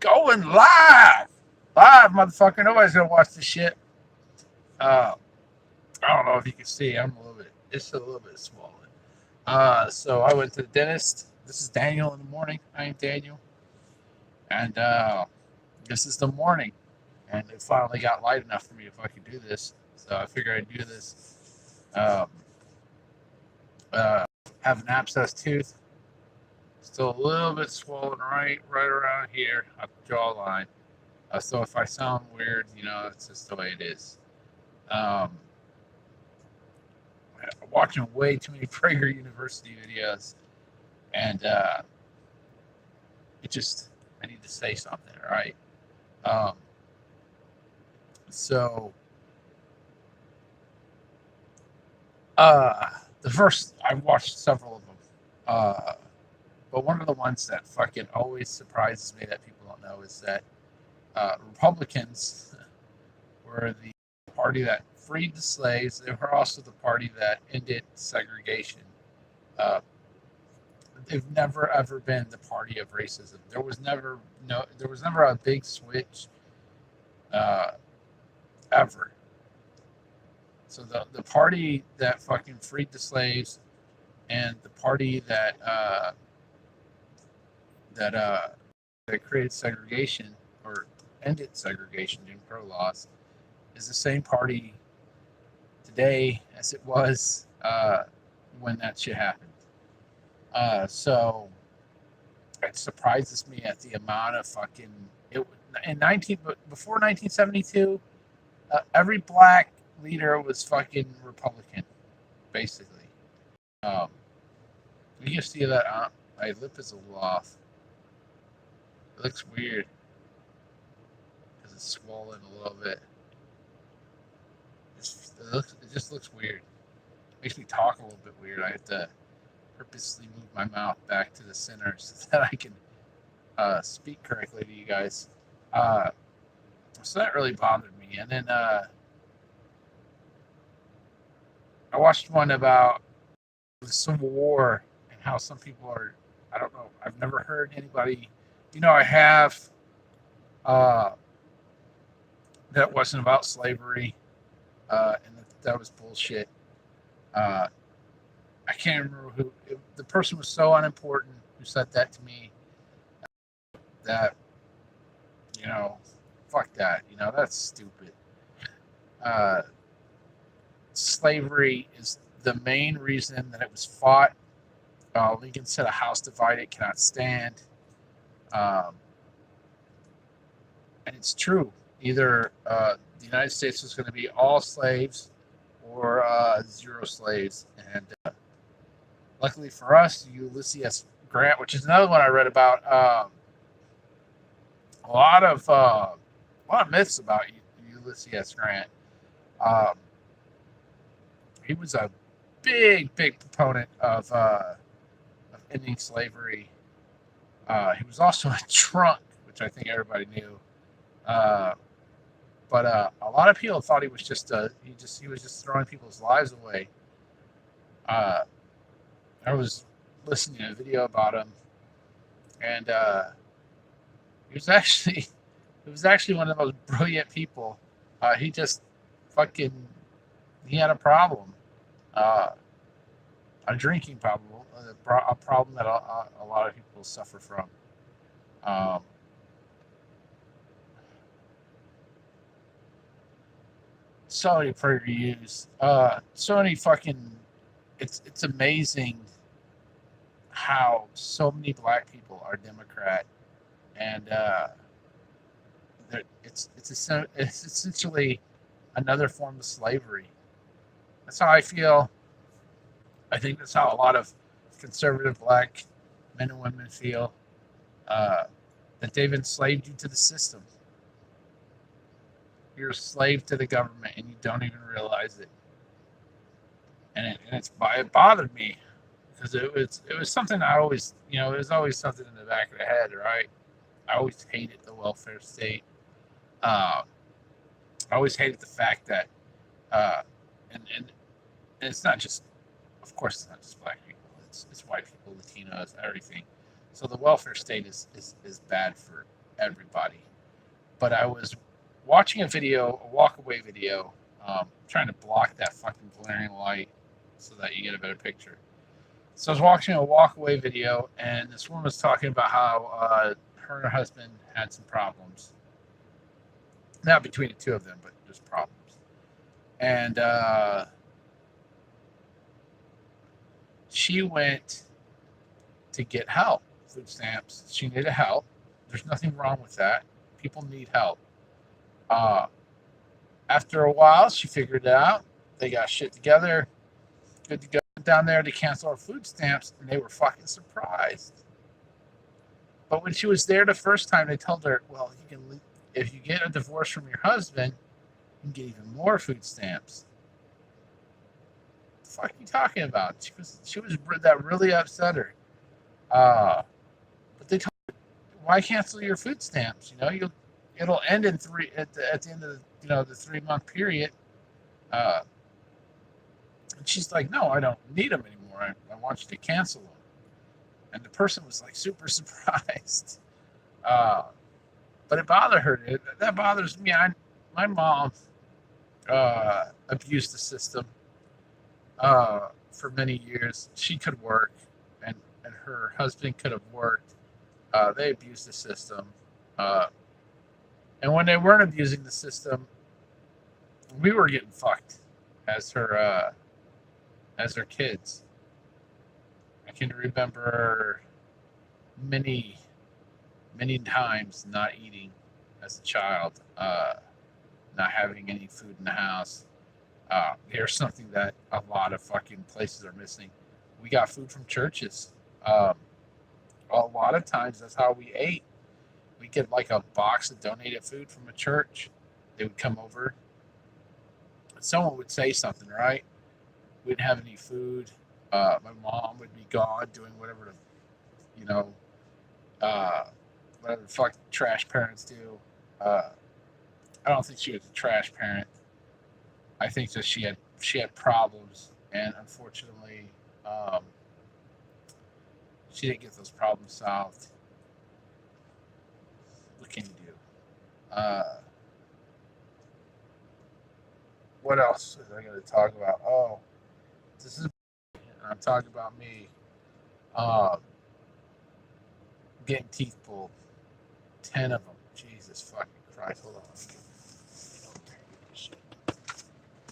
Going live. Live, motherfucker. Nobody's gonna watch this shit. Uh, I don't know if you can see. I'm a little bit. It's a little bit swollen. So I went to the dentist. This is Daniel in the morning. I am Daniel, and this is the morning. And it finally got light enough for me if I could do this. So I figured I'd do this. Um, have an abscess tooth. Still a little bit swollen right around here at the jawline. So if I sound weird, it's just the way it is. Um, I'm watching way too many Prager University videos, and it just I need to say something, right? Um, so the first I watched several of them, but one of the ones that fucking always surprises me that people don't know is that Republicans were the party that freed the slaves. They were also the party that ended segregation. Uh, they've never ever been the party of racism. There was never a big switch uh, ever. So the party that fucking freed the slaves and the party that created segregation or ended segregation, Jim Crow laws, is the same party today as it was when that shit happened. So it surprises me at the amount of fucking it in 19 before 1972. Every black leader was fucking Republican, basically. Um, you can see that my lip is a little off. It looks weird because it's swollen a little bit. It just looks weird. It makes me talk a little bit weird. I have to purposely move my mouth back to the center so that I can speak correctly to you guys. So that really bothered me. And then I watched one about the Civil War and how some people are. I don't know. I've never heard anybody. I have. That wasn't about slavery, and that was bullshit. Uh, I can't remember who the person was. So unimportant who said that to me. That fuck that. That's stupid. Uh, Slavery is the main reason that it was fought. Lincoln said, "A house divided cannot stand," um, and it's true. Either the United States was going to be all slaves or zero slaves, and luckily for us, Ulysses S. Grant, which is another one I read about. A lot of myths about Ulysses S. Grant. Um, he was a big proponent of ending slavery. He was also a drunk, which I think everybody knew. But a lot of people thought he was he was just throwing people's lives away. I was listening to a video about him, and he was actually one of the most brilliant people. He just fucking he had a problem, uh, a drinking problem, a problem that a lot of people suffer from. Um, so many prayer reviews, so many fucking. It's amazing how so many black people are Democrat, and it's essentially another form of slavery. That's how I feel. I think that's how a lot of conservative black men and women feel. Uh, that they've enslaved you to the system. You're a slave to the government, and you don't even realize it. And it bothered me because it was something I always it was always something in the back of the head, right? I always hated the welfare state. Uh, I always hated the fact that, uh, and it's not just, of course, it's not just black people. It's white people, Latinos, everything. So the welfare state is bad for everybody. But I was watching a video, a walk-away video, trying to block that fucking glaring light so that you get a better picture. So I was watching a walk-away video, and this woman was talking about how her and her husband had some problems. Not between the two of them, but just problems. And she went to get help, food stamps. She needed help. There's nothing wrong with that. People need help. After a while, she figured it out. They got shit together. Good to go. Down there to cancel her food stamps, and they were fucking surprised. But when she was there the first time, they told her, well, you can, if you get a divorce from your husband, you can get even more food stamps. What the fuck are you talking about? She was that really upset her. But they told her, why cancel your food stamps? You know, it'll end in at the end of the 3-month period. And she's like, no, I don't need them anymore. I want you to cancel them. And the person was like super surprised. But it bothered her. That bothers me. My mom abused the system for many years. She could work, and her husband could have worked. They abused the system. And when they weren't abusing the system, we were getting fucked as her kids. I can remember many times not eating as a child, not having any food in the house. Here's something that a lot of fucking places are missing. We got food from churches. A lot of times that's how we ate. We get like a box of donated food from a church. They would come over. Someone would say something, right? We didn't have any food. My mom would be gone doing whatever whatever the fuck trash parents do. I don't think she was a trash parent. I think that she had problems, and unfortunately, she didn't get those problems solved. What can you do? What else is I going to talk about? Oh, this is. I'm talking about me getting teeth pulled. 10 of them. Jesus fucking Christ. Hold on.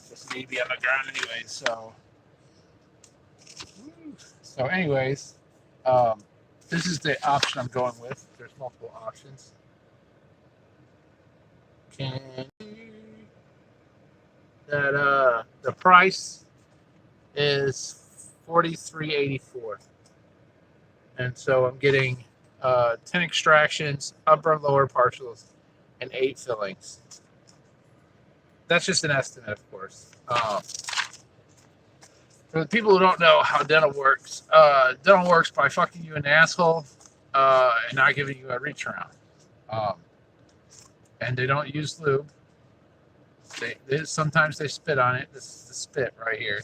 This need to be on the ground anyway, so. So, anyways, this is the option I'm going with. There's multiple options. The price is $43.84, and so I'm getting 10 extractions, upper and lower partials, and 8 fillings. That's just an estimate, of course. For the people who don't know how dental works by fucking you in the asshole and not giving you a reach around. And they don't use lube. They sometimes they spit on it. This is the spit right here.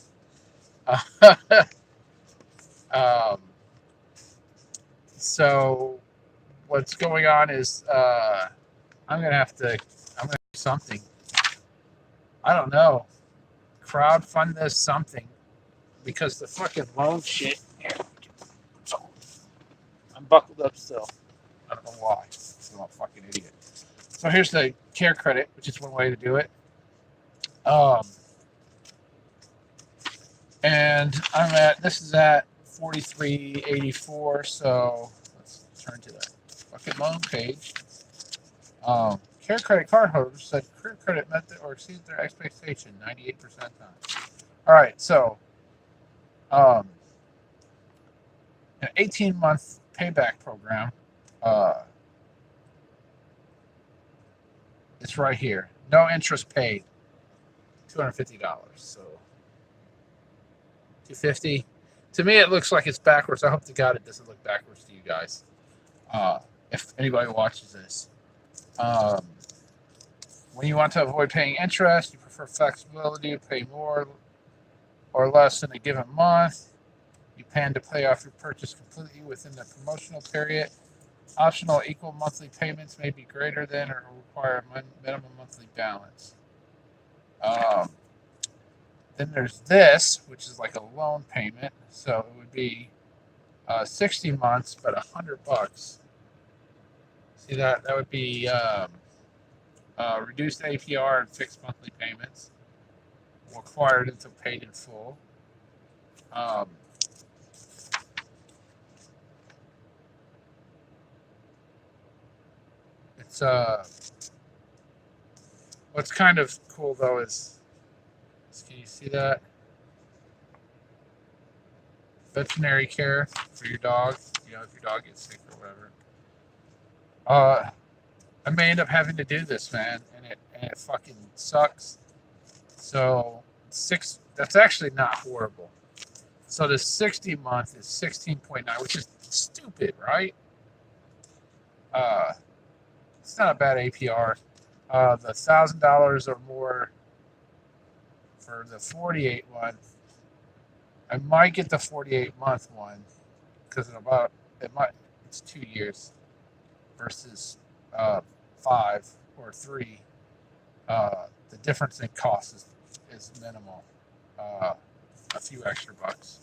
So what's going on is I'm gonna do something. I don't know. Crowdfund this something, because the fucking loan shit. I'm buckled up still. I don't know why. I'm a fucking idiot. So here's the care credit, which is one way to do it. And this is at $43.84. So let's turn to the fucking loan page. Care credit card holders said care credit met or exceeded their expectation 98% time. All right, so an 18-month payback program. It's right here. No interest paid. $250. So $250. To me, it looks like it's backwards. I hope to God it doesn't look backwards to you guys. If anybody watches this. When you want to avoid paying interest, you prefer flexibility to pay more or less in a given month. You plan to pay off your purchase completely within the promotional period. Optional equal monthly payments may be greater than or require a minimum monthly balance. Um, then there's this, which is like a loan payment. So it would be 60 months, but $100. See that? That would be reduced APR and fixed monthly payments required until paid in full. Um, it's what's kind of cool though is can you see that? Veterinary care for your dog. You know, if your dog gets sick or whatever. I may end up having to do this, man, and it fucking sucks. So that's actually not horrible. So the 60 month is 16.9, which is stupid, right? It's not a bad APR. The $1,000 or more for the 48 one. I might get the 48-month one because it's 2 years versus 5 or 3. The difference in cost is minimal. A few extra bucks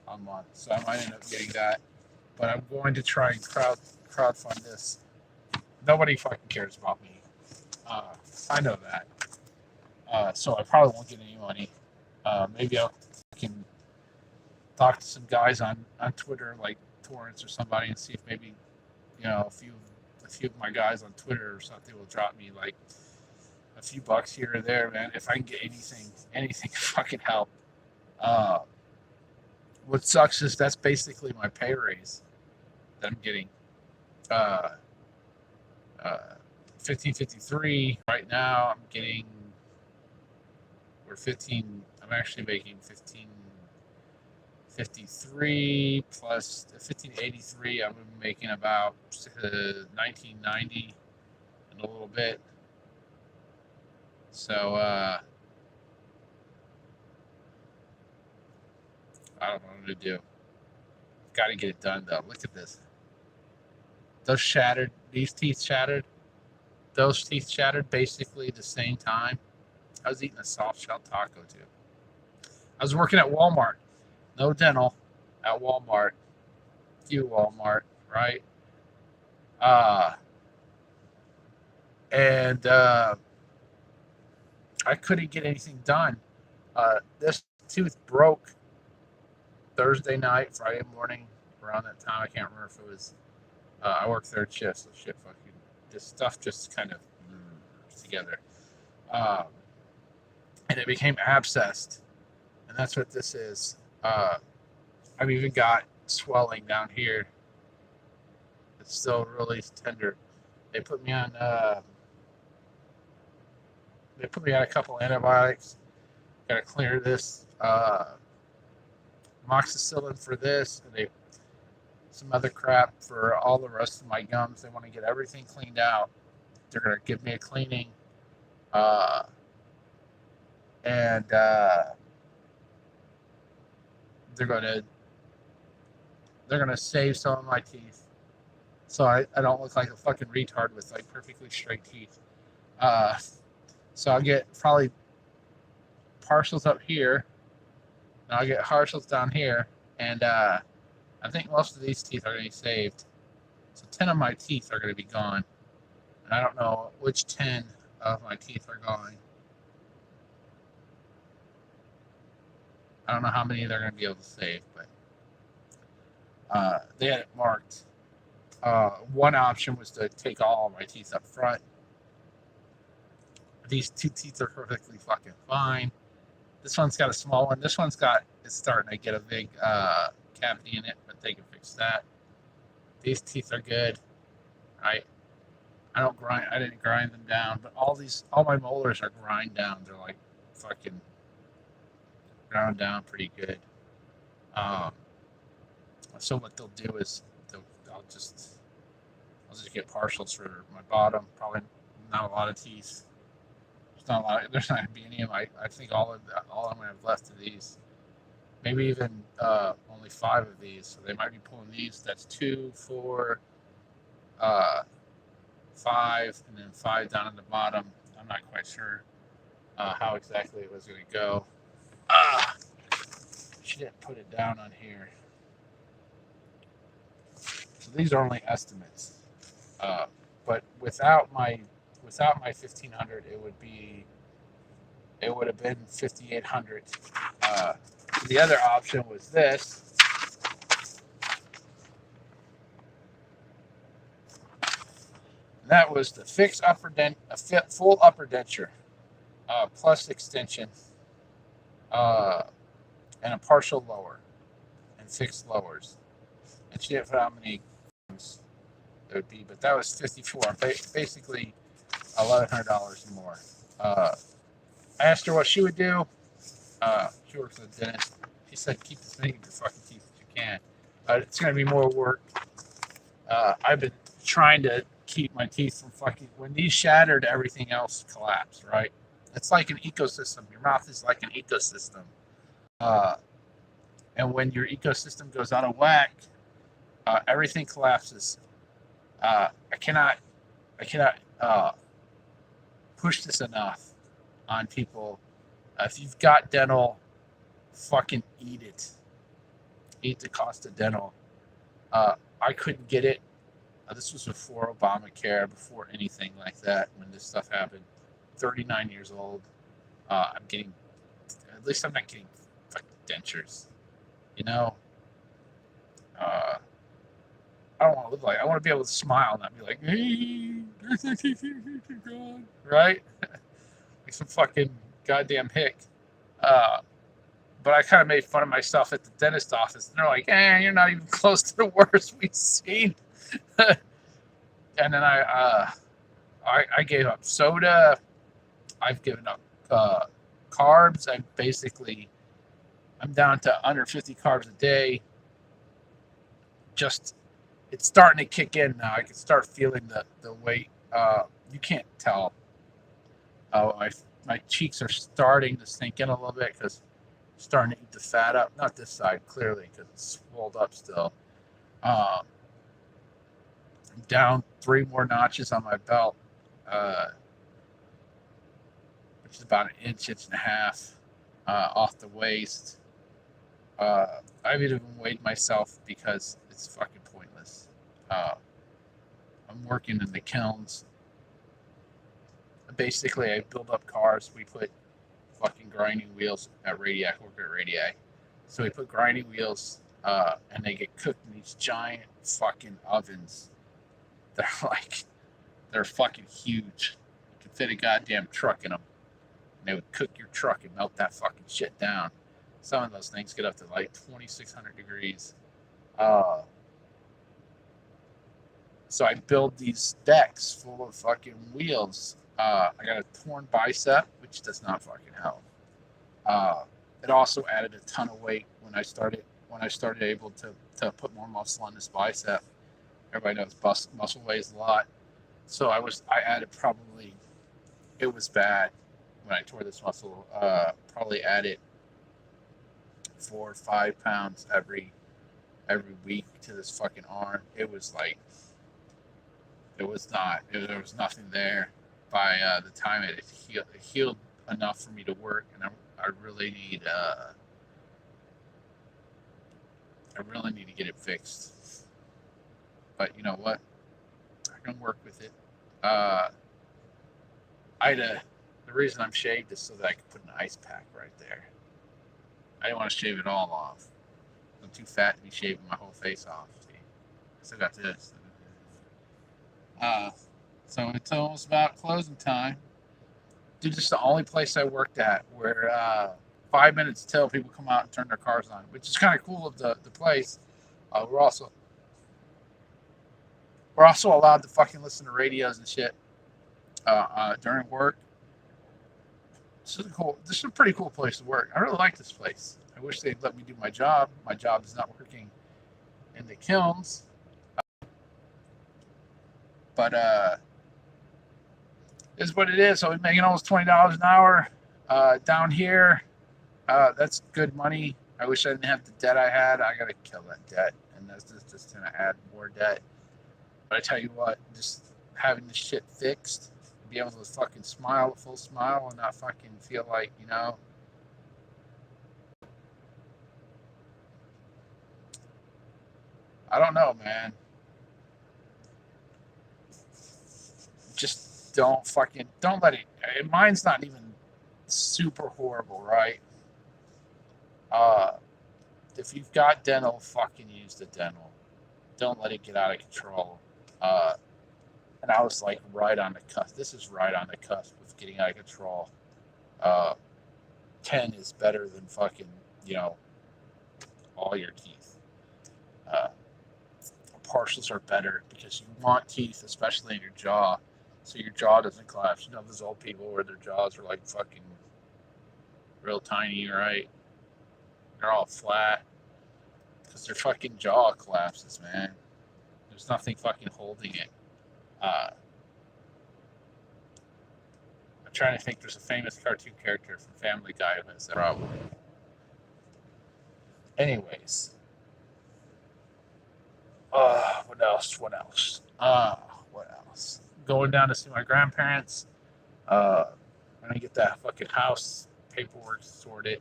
a month, so I might end up getting that. But I'm going to try and crowdfund this. Nobody fucking cares about me. I know that. So I probably won't get any money. Maybe I can talk to some guys on Twitter, like Torrance or somebody, and see if maybe a few of my guys on Twitter or something will drop me like a few bucks here or there, man. If I can get anything fucking help. What sucks is that's basically my pay raise that I'm getting. 1553 right now. I'm getting I'm actually making 1553 plus 1583. I'm making about 1990 and a little bit. So I don't know what to do. Got to get it done though. Look at this. These teeth shattered. Those teeth shattered basically the same time. I was eating a soft shell taco too. I was working at Walmart. No dental at Walmart. Walmart, right? And I couldn't get anything done. This tooth broke Thursday night, Friday morning, around that time. I can't remember if it was. I work third shift, so shit, fucking this stuff just kind of together, and it became abscessed, and that's what this is. I've even got swelling down here. It's still really tender. They put me on. They put me on a couple antibiotics. Got to clear this. Amoxicillin for this, and some other crap for all the rest of my gums. They want to get everything cleaned out. They're going to give me a cleaning, and they're going to save some of my teeth, so I don't look like a fucking retard with like perfectly straight teeth. So I'll get probably partials up here, and I'll get partials down here, and I think most of these teeth are going to be saved. So 10 of my teeth are going to be gone. And I don't know which 10 of my teeth are gone. I don't know how many they're going to be able to save, but they had it marked. One option was to take all of my teeth up front. These 2 teeth are perfectly fucking fine. This one's got a small one. This one's it's starting to get a big cavity in it, but they can fix that. These teeth are good. I didn't grind them down, but all my molars are grind down. They're like fucking ground down pretty good. So what they'll do is I'll just get partials for my bottom. Probably not a lot of teeth. There's not gonna be any of my. I think all I'm gonna have left of these. Maybe even only 5 of these. So they might be pulling these. That's 2, 4, 5 and then 5 down at the bottom. I'm not quite sure how exactly it was going to go. She didn't put it down on here. So these are only estimates. But without my 1500, it would have been 5800. The other option was this. That was the fixed full upper denture, plus extension, and a partial lower, and fixed lowers. And she didn't put how many it would be, but that was 54. Basically, $1,100 more. I asked her what she would do. She works at the dentist. She said, "Keep as many of your fucking teeth as you can." It's going to be more work. I've been trying to keep my teeth from fucking. When these shattered, everything else collapsed. Right? It's like an ecosystem. Your mouth is like an ecosystem. And when your ecosystem goes out of whack, everything collapses. I cannot push this enough on people. If you've got dental, fucking eat it. Eat the cost of dental. I couldn't get it. This was before Obamacare, before anything like that. When this stuff happened, 39 years old. I'm getting. At least I'm not getting fucking dentures. You know. I don't want to live like. I want to be able to smile and not be like, "Hey, there's my teeth gone," right? Like some fucking goddamn hick. But I kind of made fun of myself at the dentist office. And they're like, you're not even close to the worst we've seen. And then I gave up soda. I've given up carbs. I'm down to under 50 carbs a day. Just, it's starting to kick in now. I can start feeling the weight. You can't tell. My cheeks are starting to sink in a little bit because I'm starting to eat the fat up. Not this side, clearly, because it's swelled up still. I'm down 3 more notches on my belt, which is about an inch and a half off the waist. I've even weighed myself because it's fucking pointless. I'm working in the kilns. Basically, I build up cars. We put fucking grinding wheels at Radiac. I work at Radiac. So we put grinding wheels, and they get cooked in these giant fucking ovens. They're fucking huge. You can fit a goddamn truck in them. And they would cook your truck and melt that fucking shit down. Some of those things get up to like 2,600 degrees. So I build these decks full of fucking wheels. I got a torn bicep, which does not fucking help. It also added a ton of weight when I started able to put more muscle on this bicep. Everybody knows muscle weighs a lot. So I added probably, it was bad when I tore this muscle. Probably added 4 or 5 pounds every week to this fucking arm. It was like, there was nothing there. By the time it healed enough for me to work, and I really need to get it fixed. But you know what? I can work with it. The reason I'm shaved is so that I can put an ice pack right there. I didn't want to shave it all off. I'm too fat to be shaving my whole face off. See? I still got this. So it's almost about closing time. Dude, this is the only place I worked at where 5 minutes till people come out and turn their cars on, which is kind of cool of the place. We're also allowed to fucking listen to radios and shit during work. This is a pretty cool place to work. I really like this place. I wish they'd let me do my job. My job is not working in the kilns. But is what it is. So we're making almost $20 an hour down here. That's good money. I wish I didn't have the debt I had. I gotta kill that debt, and that's just gonna add more debt. But I tell you what, just having this shit fixed, be able to fucking smile a full smile and not fucking feel like, I don't know, man. Just don't let it. Mine's not even super horrible, right? Uh, if you've got dental, fucking use the dental. Don't let it get out of control. Uh, and I was like right on the cusp. This is right on the cusp of getting out of control. Uh, 10 is better than fucking, you know, all your teeth. Uh, partials are better because you want teeth, especially in your jaw, so your jaw doesn't collapse. You know those old people where their jaws are like fucking real tiny, right? They're all flat because their fucking jaw collapses, man. There's nothing fucking holding it. I'm trying to think. There's a famous cartoon character from Family Guy who has that problem. Anyways, what else? What else? What else? Going down to see my grandparents. I'm gonna get that fucking house paperwork sorted.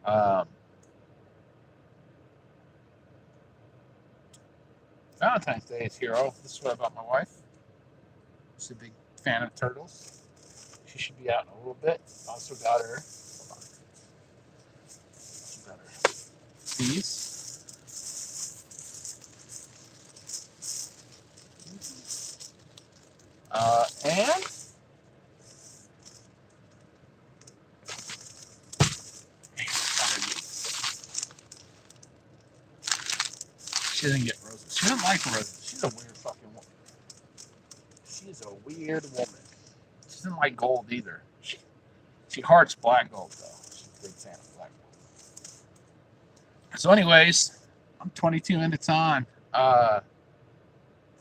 Um, Valentine's Day is here. Oh, this is what about my wife. She's a big fan of turtles. She should be out in a little bit. Also got her. Hold on. Got her these. And she didn't get roses. She didn't like roses. She's a weird fucking woman. She's a weird woman. She doesn't like gold either. She hearts black gold though. She's a big fan of black gold. So, anyways, I'm 22 minutes on. They're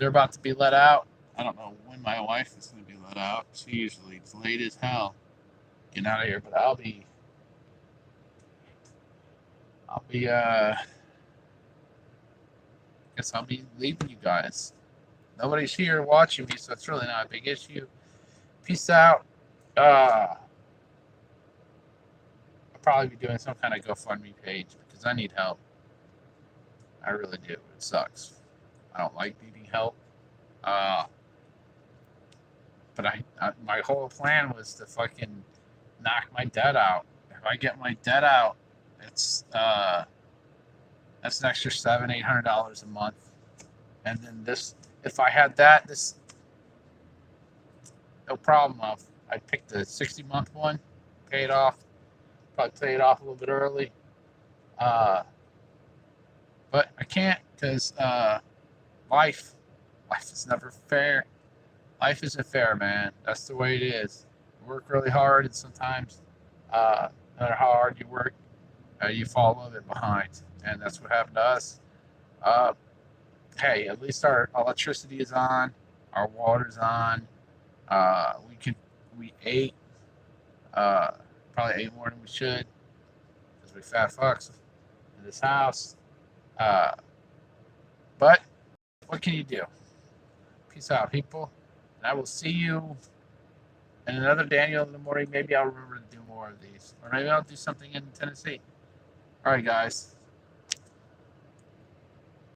about to be let out. I don't know when my wife is going to be let out. She usually it's late as hell getting out of here, but guess I'll be leaving you guys. Nobody's here watching me, so it's really not a big issue. Peace out. I'll probably be doing some kind of GoFundMe page because I need help. I really do. It sucks. I don't like needing help. But my whole plan was to fucking knock my debt out. If I get my debt out, it's that's an extra $700-800 a month. And then if I had that, no problem. I picked the 60-month one, pay it off, probably pay it off a little bit early. But I can't because life is never fair. Life isn't fair, man. That's the way it is. You work really hard, and sometimes, no matter how hard you work, you fall a little bit behind, and that's what happened to us. Uh, hey, at least our electricity is on, our water's on. We ate, uh, probably ate more than we should because we fat fucks in this house. Uh, but what can you do? Peace out, people. And I will see you in another Daniel in the morning. Maybe I'll remember to do more of these. Or maybe I'll do something in Tennessee. All right, guys.